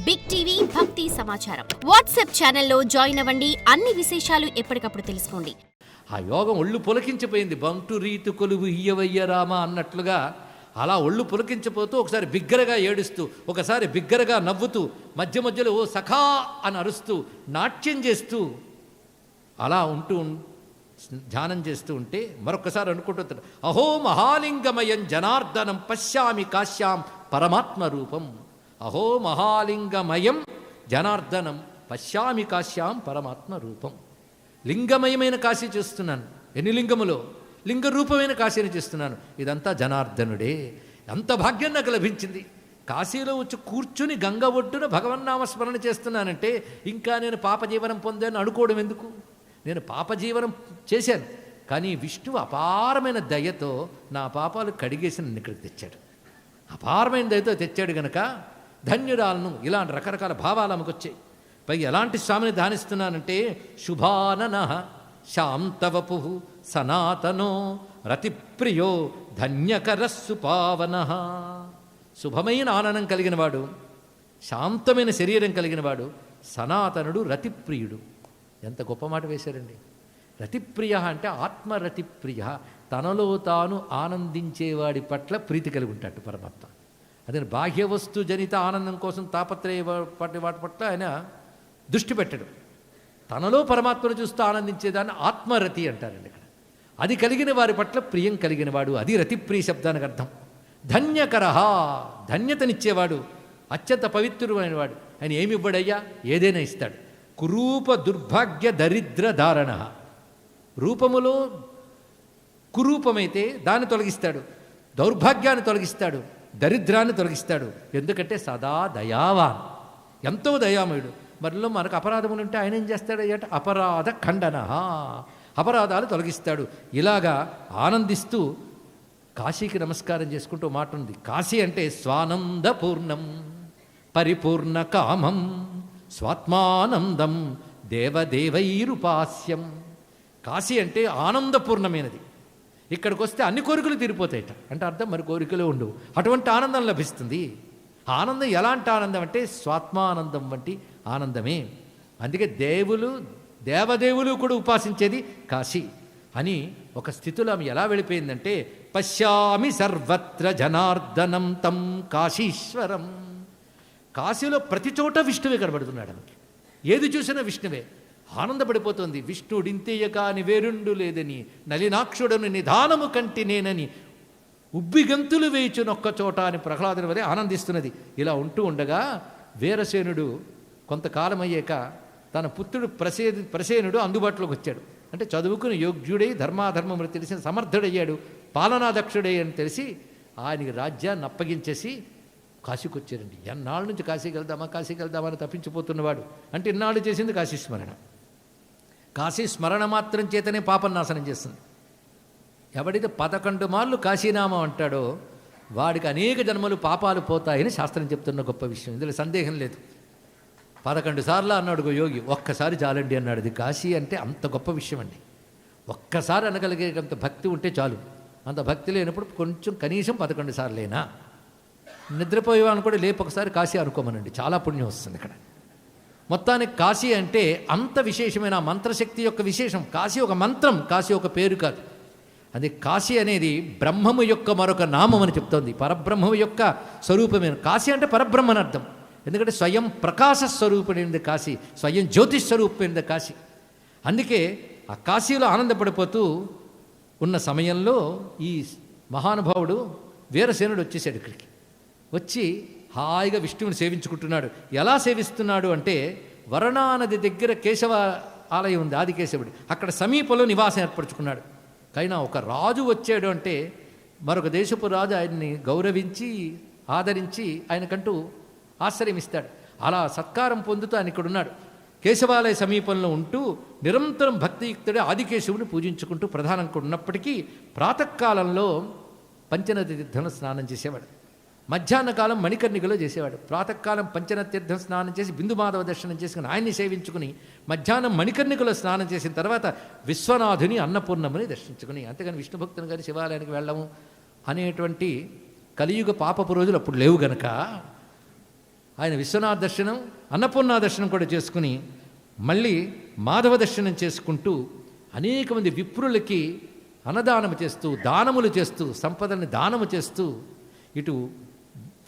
Big TV భక్తి సమాచారం WhatsApp ఛానల్లో జాయిన్ అవ్వండి. అన్ని విశేషాలు ఎప్పటికప్పుడు తెలుసుకోండి. ఆ యోగం ఒళ్ళు పులకించిపోయింది. బంటు రీతు కొలువు ఇయ్యవయ్య రామ అన్నట్లుగా అలా ఒళ్ళు పులకించిపోతూ ఒకసారి బిగ్గరగా ఏడుస్తూ, ఒకసారి బిగ్గరగా నవ్వుతూ, మధ్య మధ్యలో ఓ సఖా అని అరుస్తూ, నాట్యం చేస్తూ అలా ఉంటూ ధ్యానం చేస్తూ ఉంటే మరొకసారి అనుకుంటుంది, అహో మహాలింగమయం జనార్దనం పశ్యామి కాశ్యాం పరమాత్మ రూపం. అహో మహాలింగమయం జనార్దనం పశ్యామి కాశ్యాం పరమాత్మ రూపం. లింగమయమైన కాశీ చూస్తున్నాను. ఎన్ని లింగములో లింగ రూపమైన కాశీని చేస్తున్నాను. ఇదంతా జనార్దనుడే. అంత భాగ్యం నాకు లభించింది. కాశీలో వచ్చి కూర్చుని గంగ ఒడ్డున భగవన్నామస్మరణ చేస్తున్నానంటే ఇంకా నేను పాపజీవనం పొందాను అనుకోవడం ఎందుకు? నేను పాపజీవనం చేశాను, కానీ విష్ణువు అపారమైన దయతో నా పాపాలు కడిగేసి నన్ను ఇక్కడికి తెచ్చాడు. అపారమైన దయతో తెచ్చాడు గనక ధన్యురాలను. ఇలాంటి రకరకాల భావాలు ఆమెకొచ్చాయి. పైగా ఎలాంటి స్వామిని ధ్యానిస్తున్నానంటే శుభానన శాంతవపు సనాతనో రతిప్రియో ధన్యకరస్సు పావన. శుభమైన ఆనందం కలిగినవాడు, శాంతమైన శరీరం కలిగినవాడు, సనాతనుడు, రతిప్రియుడు. ఎంత గొప్ప మాట వేశారండి. రతిప్రియ అంటే ఆత్మరతిప్రియ, తనలో తాను ఆనందించేవాడి పట్ల ప్రీతి కలిగి ఉంటాడు పరమాత్మ. అదే బాహ్య వస్తు జనిత ఆనందం కోసం తాపత్రయపడే వాటి పట్ల ఆయన దృష్టి పెట్టడు. తనలో పరమాత్మను చూస్తూ ఆనందించేదాన్ని ఆత్మరతి అంటారండి. ఇక్కడ అది కలిగిన వారి పట్ల ప్రియం కలిగిన వాడు, అది రతిప్రియ శబ్దానికి అర్థం. ధన్యకరహ, ధన్యతనిచ్చేవాడు, అత్యంత పవిత్రుడైన వాడు. ఆయన ఏమి ఇవ్వడయ్యా? ఏదైనా ఇస్తాడు. కురూప దుర్భాగ్య దరిద్ర ధారణ. రూపములో కురూపమైతే దాన్ని తొలగిస్తాడు, దౌర్భాగ్యాన్ని తొలగిస్తాడు, దరిద్రాన్ని తొలగిస్తాడు. ఎందుకంటే సదా దయావాన్, ఎంతో దయామయుడు. మరిలో మనకు అపరాధములు ఉంటే ఆయన ఏం చేస్తాడయ్యట? అపరాధ ఖండన, అపరాధాలు తొలగిస్తాడు. ఇలాగా ఆనందిస్తూ కాశీకి నమస్కారం చేసుకుంటూ మాట ఉంది. కాశీ అంటే స్వానంద పూర్ణం పరిపూర్ణ కామం స్వాత్మానందం దేవదేవైరుపాస్యం. కాశీ అంటే ఆనందపూర్ణమైనది. ఇక్కడికి వస్తే అన్ని కోరికలు తీరిపోతాయట. అంటే అర్థం మరి కోరికలు ఉండవు. అటువంటి ఆనందం లభిస్తుంది. ఆనందం ఎలాంటి ఆనందం అంటే స్వాత్మానందం వంటి ఆనందమే. అందుకే దేవదేవులు కూడా ఉపాసించేది కాశీ అని ఒక స్థితిలో ఆమె ఎలా వెళ్ళిపోయిందంటే పశ్యామి సర్వత్ర జనార్దనం తం కాశీశ్వరం. కాశీలో ప్రతి చోట విష్ణువే కనబడుతున్నాడు ఆమెకి. ఏది చూసినా విష్ణువే. ఆనందపడిపోతుంది. విష్ణుడింతేయ కాని వేరుండు లేదని, నలినాక్షుడను నిధానము కంటి నేనని, ఉబ్బిగంతులు వేయిచునొక్క చోట అని ప్రహ్లాదుని వలె ఆనందిస్తున్నది. ఇలా ఉంటూ ఉండగా వీరసేనుడు కొంతకాలం అయ్యాక తన పుత్రుడు ప్రసేనుడు అందుబాటులోకి వచ్చాడు. అంటే చదువుకుని యోగ్యుడై ధర్మాధర్మములు తెలిసిన సమర్థుడయ్యాడు, పాలనాదక్షుడై అని తెలిసి ఆయనకి రాజ్యాన్ని అప్పగించేసి కాశీకి వచ్చారండి. ఎన్నాళ్ళ నుంచి కాశీకి వెళ్దామా అని తప్పించిపోతున్నవాడు. అంటే ఇన్నాళ్ళు చేసింది కాశీ స్మరణ. కాశీ స్మరణ మాత్రం చేతనే పాపం నాశనం చేస్తుంది. ఎవడైతే 11 మార్లు కాశీనామం అంటాడో వాడికి అనేక జన్మలు పాపాలు పోతాయని శాస్త్రం చెప్తున్న గొప్ప విషయం. ఇందులో సందేహం లేదు. 11 సార్లు అన్నాడు యోగి, ఒక్కసారి చాలండి అన్నాడు. అది కాశీ అంటే అంత గొప్ప విషయం అండి. ఒక్కసారి అనగలిగేటంత భక్తి ఉంటే చాలు. అంత భక్తి లేనప్పుడు కొంచెం కనీసం 11 సార్లేనా. నిద్రపోయేవాళ్ళని కూడా లేపొకసారి కాశీ అనుకోమనండి, చాలా పుణ్యం వస్తుంది ఇక్కడ. మొత్తానికి కాశీ అంటే అంత విశేషమైన మంత్రశక్తి యొక్క విశేషం. కాశీ ఒక మంత్రం, కాశీ ఒక పేరు కాదు. అది కాశీ అనేది బ్రహ్మము యొక్క మరొక నామం అని చెప్తోంది. పరబ్రహ్మము యొక్క స్వరూపమైన కాశీ అంటే పరబ్రహ్మని అర్థం. ఎందుకంటే స్వయం ప్రకాశ స్వరూపమైనది కాశీ, స్వయం జ్యోతిష్ స్వరూపమైనది కాశీ. అందుకే ఆ కాశీలో ఆనందపడిపోతూ ఉన్న సమయంలో ఈ మహానుభావుడు వీరసేనుడు వచ్చేసాడు ఇక్కడికి. వచ్చి హాయిగా విష్ణువుని సేవించుకుంటున్నాడు. ఎలా సేవిస్తున్నాడు అంటే వరణానది దగ్గర కేశవ ఆలయం ఉంది, ఆదికేశవుడి. అక్కడ సమీపంలో నివాసం ఏర్పరచుకున్నాడు. కైనా ఒక రాజు వచ్చాడు అంటే మరొక దేశపు రాజు ఆయన్ని గౌరవించి ఆదరించి ఆయనకంటూ ఆశ్రయం ఇస్తాడు. అలా సత్కారం పొందుతూ ఆయన ఇక్కడ ఉన్నాడు. కేశవాలయ సమీపంలో ఉంటూ నిరంతరం భక్తియుక్తుడే ఆదికేశవుని పూజించుకుంటూ ప్రధానంగా ఉన్నప్పటికీ ప్రాతకాలంలో పంచనది తీర్థంలో స్నానం చేసేవాడు. మధ్యాహ్న కాలం మణికర్ణికలో చేసేవాడు. ప్రాతకాలం పంచనది తీర్థం స్నానం చేసి బిందుమాధవ దర్శనం చేసుకుని ఆయన్ని సేవించుకుని మధ్యాహ్నం మణికర్ణికలో స్నానం చేసిన తర్వాత విశ్వనాథుని అన్నపూర్ణముని దర్శించుకుని, అంతేగాని విష్ణు భక్తుని గారి శివాలయానికి వెళ్ళము అనేటువంటి కలియుగ పాపపు రోజులు అప్పుడు లేవు గనక ఆయన విశ్వనాథ దర్శనం, అన్నపూర్ణ దర్శనం కూడా చేసుకుని మళ్ళీ మాధవ దర్శనం చేసుకుంటూ అనేక మంది విప్రులకి అన్నదానము చేస్తూ, దానములు చేస్తూ, సంపదల్ని దానము చేస్తూ, ఇటు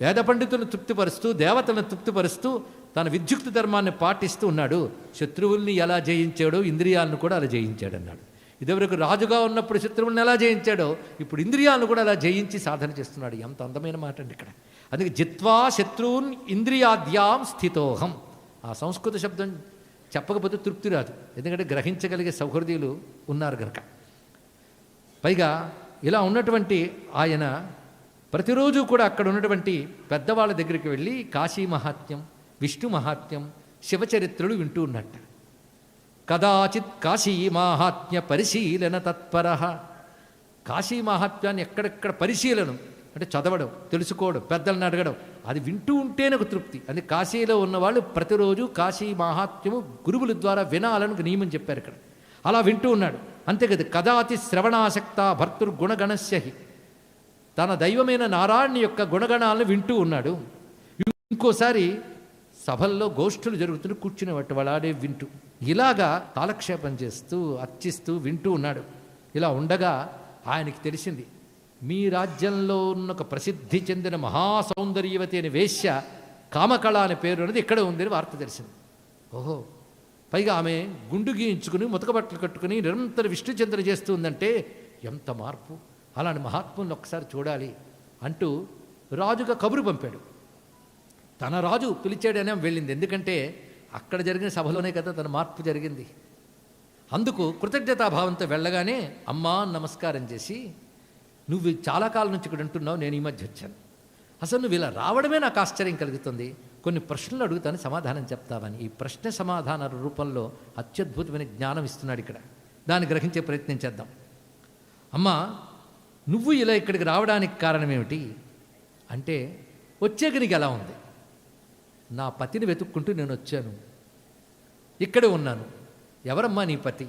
వేద పండితులను తృప్తిపరుస్తూ, దేవతలను తృప్తిపరుస్తూ తన విద్యుక్త ధర్మాన్ని పాటిస్తూ ఉన్నాడు. శత్రువుల్ని ఎలా జయించాడో ఇంద్రియాలను కూడా అలా జయించాడు అన్నాడు. ఇదివరకు రాజుగా ఉన్నప్పుడు శత్రువుల్ని ఎలా జయించాడో ఇప్పుడు ఇంద్రియాలను కూడా అలా జయించి సాధన చేస్తున్నాడు. ఎంత అందమైన మాట అండి ఇక్కడ. అందుకే జిత్వా శత్రువున్ ఇంద్రియాద్యాం స్థితోహం. ఆ సంస్కృత శబ్దం చెప్పకపోతే తృప్తి రాదు, ఎందుకంటే గ్రహించగలిగే సౌహృదయులు ఉన్నారు కనుక. పైగా ఇలా ఉన్నటువంటి ఆయన ప్రతిరోజు కూడా అక్కడ ఉన్నటువంటి పెద్దవాళ్ళ దగ్గరికి వెళ్ళి కాశీ మహాత్మ్యం, విష్ణు మహాత్మ్యం, శివచరిత్రలు వింటూ ఉన్నట్ట. కదాచిత్ కాశీ మాహాత్మ్య పరిశీలన తత్పర. కాశీ మహాత్మ్యాన్ని ఎక్కడెక్కడ పరిశీలనం అంటే చదవడం, తెలుసుకోవడం, పెద్దలను అడగడం, అది వింటూ ఉంటేనే ఒక తృప్తి. అది కాశీలో ఉన్నవాళ్ళు ప్రతిరోజు కాశీ మహాత్మ్యము గురువుల ద్వారా వినాలని నియమం చెప్పారు ఇక్కడ. అలా వింటూ ఉన్నాడు. అంతే కదా, కదాతి శ్రవణాసక్త భర్తృగుణగణస్యహి. తన దైవమైన నారాయణ యొక్క గుణగణాలను వింటూ ఉన్నాడు. ఇంకోసారి సభల్లో గోష్ఠులు జరుగుతుంటే కూర్చుని వాళ్ళాడే వింటూ ఇలాగా కాలక్షేపం చేస్తూ అర్చిస్తూ వింటూ ఉన్నాడు. ఇలా ఉండగా ఆయనకి తెలిసింది, మీ రాజ్యంలో ఉన్న ఒక ప్రసిద్ధి చెందిన మహాసౌందర్యవతి అనే వేశ్య కామకళ అనే పేరు అనేది ఇక్కడ ఉందని వార్త తెలిసింది. ఓహో, పైగా ఆమె గుండు గీయించుకుని ముతక బట్టలు కట్టుకుని నిరంతర విష్ణుచింతన చేస్తుందంటే ఎంత మార్పు! అలాంటి మహాత్ములను ఒకసారి చూడాలి అంటూ రాజుగా కబురు పంపాడు. తన రాజు పిలిచాడనే వెళ్ళింది, ఎందుకంటే అక్కడ జరిగిన సభలోనే కదా తన మార్పు జరిగింది. అందుకు కృతజ్ఞతాభావంతో వెళ్ళగానే అమ్మా నమస్కారం చేసి, నువ్వు చాలా కాలం నుంచి ఇక్కడ ఉంటున్నావు, నేను ఈ మధ్య వచ్చాను, అసలు నువ్వు ఇలా రావడమే నాకు ఆశ్చర్యం కలుగుతుంది, కొన్ని ప్రశ్నలు అడుగుతాను సమాధానం చెప్తావని. ఈ ప్రశ్న సమాధాన రూపంలో అత్యద్భుతమైన జ్ఞానం ఇస్తున్నాడు ఇక్కడ. దాన్ని గ్రహించే ప్రయత్నం చేద్దాం. అమ్మా, నువ్వు ఇలా ఇక్కడికి రావడానికి కారణం ఏమిటి అంటే, వచ్చాక నీకు ఎలా ఉంది? నా పతిని వెతుక్కుంటూ నేను వచ్చాను, ఇక్కడే ఉన్నాను. ఎవరమ్మా నీ పతి?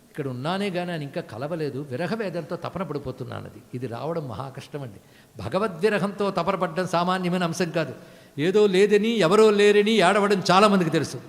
ఇక్కడ ఉన్నానే కానీ ఆయన ఇంకా కలవలేదు, విరహవేదంతో తపన పడిపోతున్నానది. ఇది రావడం మహా కష్టం అండి. భగవద్విరహంతో తపన పడడం సామాన్యమైన అంశం కాదు. ఏదో లేదని, ఎవరో లేరని ఏడవడం చాలామందికి తెలుసు,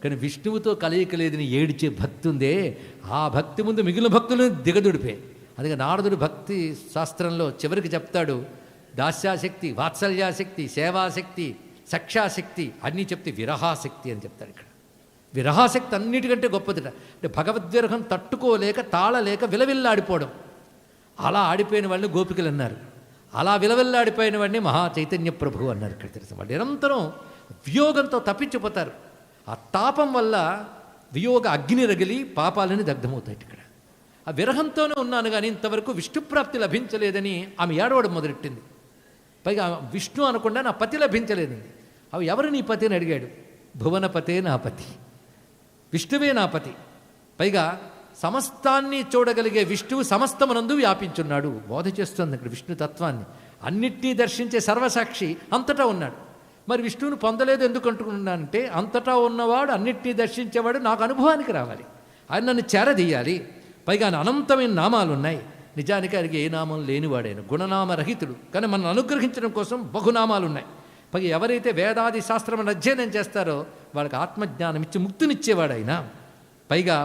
కానీ విష్ణువుతో కలయిక లేదని ఏడిచే భక్తి ఉందే, ఆ భక్తి ముందు మిగిలిన భక్తులను దిగదుడిపే. అందుకే నారదుడు భక్తి శాస్త్రంలో చివరికి చెప్తాడు, దాస్యాశక్తి, వాత్సల్యాశక్తి, సేవాశక్తి, సఖ్యాశక్తి అన్నీ చెప్తే విరహాశక్తి అని చెప్తాడు ఇక్కడ. విరహాశక్తి అన్నిటికంటే గొప్పదిట. అంటే భగవద్విరహం తట్టుకోలేక తాళలేక విలవిల్లాడిపోవడం. అలా ఆడిపోయిన వాళ్ళని గోపికలు అన్నారు, అలా విలవిల్లాడిపోయిన వాడిని మహా చైతన్య ప్రభు అన్నారు. ఇక్కడ తెలిసిన వాళ్ళు నిరంతరం వియోగంతో తప్పించిపోతారు. ఆ తాపం వల్ల వియోగ అగ్ని రగిలి పాపాలని దగ్ధమవుతాయి. ఇక్కడ ఆ విరహంతోనే ఉన్నాను కానీ ఇంతవరకు విష్ణుప్రాప్తి లభించలేదని ఆమె ఏడవడం మొదలెట్టింది. పైగా విష్ణు అనకుండా నా పతి లభించలేదండి. అవి ఎవరు నీ పతి అని అడిగాడు. భువనపతే నా పతి, విష్ణువే నా పతి. పైగా సమస్తాన్ని చూడగలిగే విష్ణువు సమస్తమునందు వ్యాపించున్నాడు. బోధ చేస్తుంది ఇక్కడ విష్ణు తత్వాన్ని. అన్నిటినీ దర్శించే సర్వసాక్షి అంతటా ఉన్నాడు. మరి విష్ణువుని పొందలేదు ఎందుకు అంటున్నానంటే, అంతటా ఉన్నవాడు అన్నిటినీ దర్శించేవాడు నాకు అనుభవానికి రావాలి, ఆయన నన్ను చేరదీయాలి. పైగా అనంతమైన నామాలు ఉన్నాయి. నిజానికి ఆయనకి ఏ నామం లేనివాడైన గుణనామరహితుడు, కానీ మనల్ని అనుగ్రహించడం కోసం బహునామాలు ఉన్నాయి. పైగా ఎవరైతే వేదాది శాస్త్రములను అధ్యయనం చేస్తారో వాళ్ళకి ఆత్మజ్ఞానం ఇచ్చి ముక్తినిచ్చేవాడు ఆయన. పైగా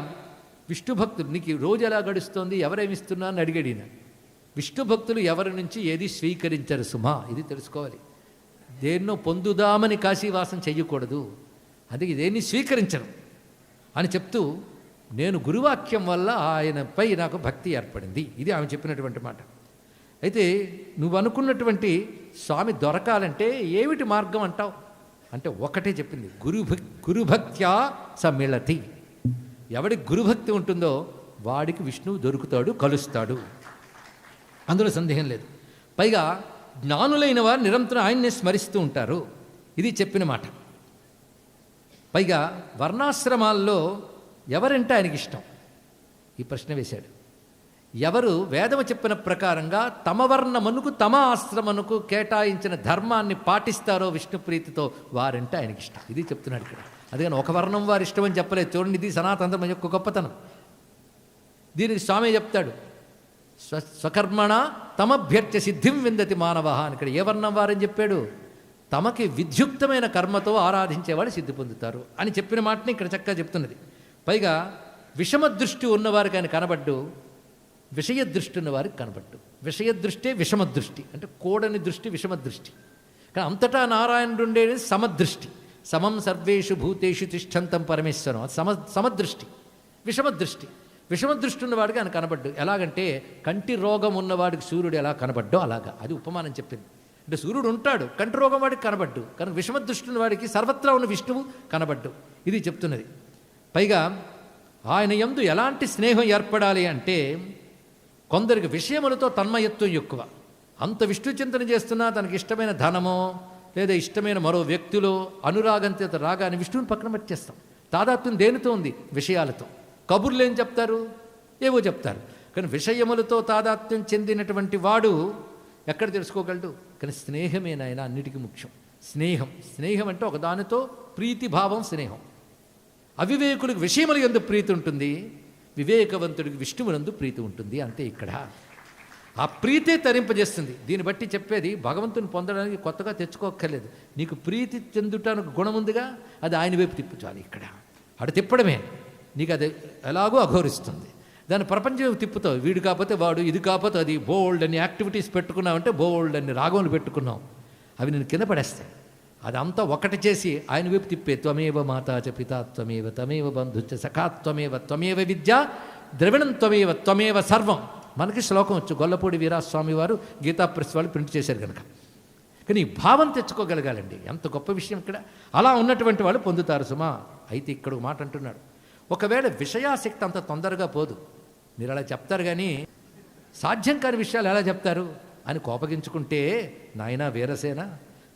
విష్ణు భక్తులు, నీకు రోజు ఎలా గడుస్తోంది, ఎవరేమిస్తున్నా అని అడిగాడు ఈయన. విష్ణు భక్తులు ఎవరి నుంచి ఏది స్వీకరించరు సుమా, ఇది తెలుసుకోవాలి. దేన్నో పొందుదామని కాశీవాసం చెయ్యకూడదు, అది దేన్ని స్వీకరించరు అని చెప్తూ, నేను గురువాక్యం వల్ల ఆయనపై నాకు భక్తి ఏర్పడింది, ఇది ఆమె చెప్పినటువంటి మాట. అయితే నువ్వు అనుకున్నటువంటి స్వామి దొరకాలంటే ఏమిటి మార్గం అంటావు అంటే, ఒకటే చెప్పింది, గురుభక్త్యా సమిళతి. ఎవడికి గురుభక్తి ఉంటుందో వాడికి విష్ణువు దొరుకుతాడు, కలుస్తాడు, అందులో సందేహం లేదు. పైగా జ్ఞానులైన వారు నిరంతరం ఆయన్నే స్మరిస్తూ ఉంటారు, ఇది చెప్పిన మాట. పైగా వర్ణాశ్రమాల్లో ఎవరంటే ఆయనకి ఇష్టం, ఈ ప్రశ్న వేశాడు. ఎవరు వేదము చెప్పిన ప్రకారంగా తమ వర్ణమునకు తమ ఆశ్రమమునకు కేటాయించిన ధర్మాన్ని పాటిస్తారో విష్ణుప్రీతితో వారంటే ఆయనకి ఇష్టం, ఇది చెప్తున్నాడు ఇక్కడ. అందుకని ఒక వర్ణం వారి ఇష్టం అని చెప్పలేదు. చూడండి, ఇది సనాతన ధర్మం యొక్క గొప్పతనం. దీనికి స్వామి చెప్తాడు, స్వకర్మణ తమభ్యర్చ సిద్ధిం విందతి మానవ అని. ఇక్కడ ఏ వర్ణం వారని చెప్పాడు? తమకి విద్యుక్తమైన కర్మతో ఆరాధించేవాడు సిద్ధి పొందుతారు అని చెప్పిన మాటని ఇక్కడ చక్కగా చెప్తున్నది. పైగా విషమ దృష్టి ఉన్నవారికి ఆయన కనబడ్డు, విషయ దృష్టి ఉన్నవారికి కనబడ్డు. విషయ దృష్టే విషమ దృష్టి, అంటే కూడని దృష్టి విషమ దృష్టి. కానీ అంతటా నారాయణుడు ఉండేది సమదృష్టి. సమం సర్వేషు భూతేషు తిష్టంతం పరమేశ్వరం, అది సమదృష్టి. విషమదృష్టి, విషమదృష్టి ఉన్నవాడికి ఆయన కనబడ్డు. ఎలాగంటే కంటి రోగం ఉన్నవాడికి సూర్యుడు ఎలా కనబడ్డో అలాగా, అది ఉపమానం చెప్పింది. అంటే సూర్యుడు ఉంటాడు, కంటి రోగం వాడికి కనబడ్డు, కానీ విషమదృష్టి ఉన్నవాడికి సర్వత్రా ఉన్న విష్ణువు కనబడ్డు. ఇది చెప్తున్నది. పైగా ఆయన యందు ఎలాంటి స్నేహం ఏర్పడాలి అంటే, కొందరికి విషయములతో తన్మయత్వం ఎక్కువ. అంత విష్ణు చింతన చేస్తున్నా తనకి ఇష్టమైన ధనమో లేదా ఇష్టమైన మరో వ్యక్తులో అనురాగంతో రాగానే విష్ణువుని పక్కన పెట్టేస్తాం. తాదాత్మ్యం దేనితో ఉంది? విషయాలతో. కబుర్లు ఏం చెప్తారు? ఏవో చెప్తారు. కానీ విషయములతో తాదాత్మ్యం చెందినటువంటి వాడు ఎక్కడ తెలుసుకోగలడు? కానీ స్నేహమే నాయన అన్నిటికీ ముఖ్యం. స్నేహం అంటే ఒకదానితో ప్రీతిభావం స్నేహం. అవివేకుడికి విషయముల యందు ప్రీతి ఉంటుంది, వివేకవంతుడికి విష్ణువునందు ప్రీతి ఉంటుంది. అంతే. ఇక్కడ ఆ ప్రీతే తరింపజేస్తుంది. దీన్ని బట్టి చెప్పేది భగవంతుని పొందడానికి కొత్తగా తెచ్చుకోక్కర్లేదు. నీకు ప్రీతి చెందుటానికి గుణం ఉందిగా, అది ఆయన వైపు తిప్పుచాలి. ఇక్కడ అటు తిప్పడమే నీకు అది ఎలాగో అఘోరిస్తుంది. దాని ప్రపంచం తిప్పుతావు. వీడు కాకపోతే వాడు, ఇది కాకపోతే అది, బోల్డ్ అన్ని యాక్టివిటీస్ పెట్టుకున్నావు, బోల్డ్ అన్ని రాగములు పెట్టుకున్నావు, అవి నేను కింద పడేస్తాయి. అదంతా ఒకటి చేసి ఆయన వైపు తిప్పే. త్వమేవ మాతా చ పితా త్వమేవ తమేవ బంధుచ్చ సఖా త్వమేవ త్వమేవ విద్య ద్రవిణం త్వమేవ త్వమేవ సర్వం. మనకి శ్లోకం వచ్చు, గొల్లపూడి వీరాస్వామి వారు గీతా ప్రెస్ వాళ్ళు ప్రింట్ చేశారు కనుక. కానీ ఈ భావం తెచ్చుకోగలగాలండి, ఎంత గొప్ప విషయం ఇక్కడ. అలా ఉన్నటువంటి వాళ్ళు పొందుతారు సుమా. అయితే ఇక్కడ మాట అంటున్నాడు, ఒకవేళ విషయాసక్తి అంత తొందరగా పోదు. మీరు అలా చెప్తారు కానీ సాధ్యం కాని విషయాలు ఎలా చెప్తారు అని కోపగించుకుంటే, నాయనా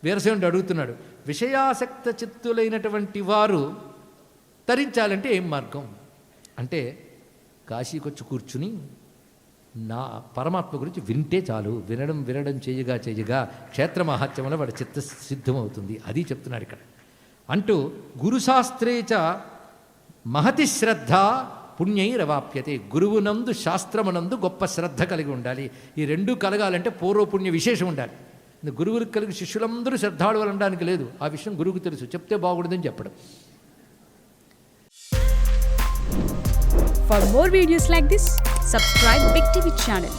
వీరసేనుడు అడుగుతున్నాడు, విషయాసక్త చిత్తులైనటువంటి వారు తరించాలంటే ఏం మార్గం అంటే, కాశీకొచ్చి కూర్చుని నా పరమాత్మ గురించి వింటే చాలు. వినడం చేయగా క్షేత్ర మహాత్మ్యంలో వాడి చిత్త సిద్ధమవుతుంది. అది చెప్తున్నాడు ఇక్కడ. అంటూ గురుశాస్త్రేచ మహతి శ్రద్ధ పుణ్యైరవాప్యతే. గురువునందు శాస్త్రమునందు గొప్ప శ్రద్ధ కలిగి ఉండాలి. ఈ రెండూ కలగాలంటే పూర్వపుణ్య విశేషం ఉండాలి. గురువులకు కలిగి శిష్యులందరూ శ్రద్ధాళువులు అనడానికి లేదు. ఆ విషయం గురువుకు తెలుసు, చెప్తే బాగుండదని చెప్పడం. For more videos like this, subscribe Big TV channel.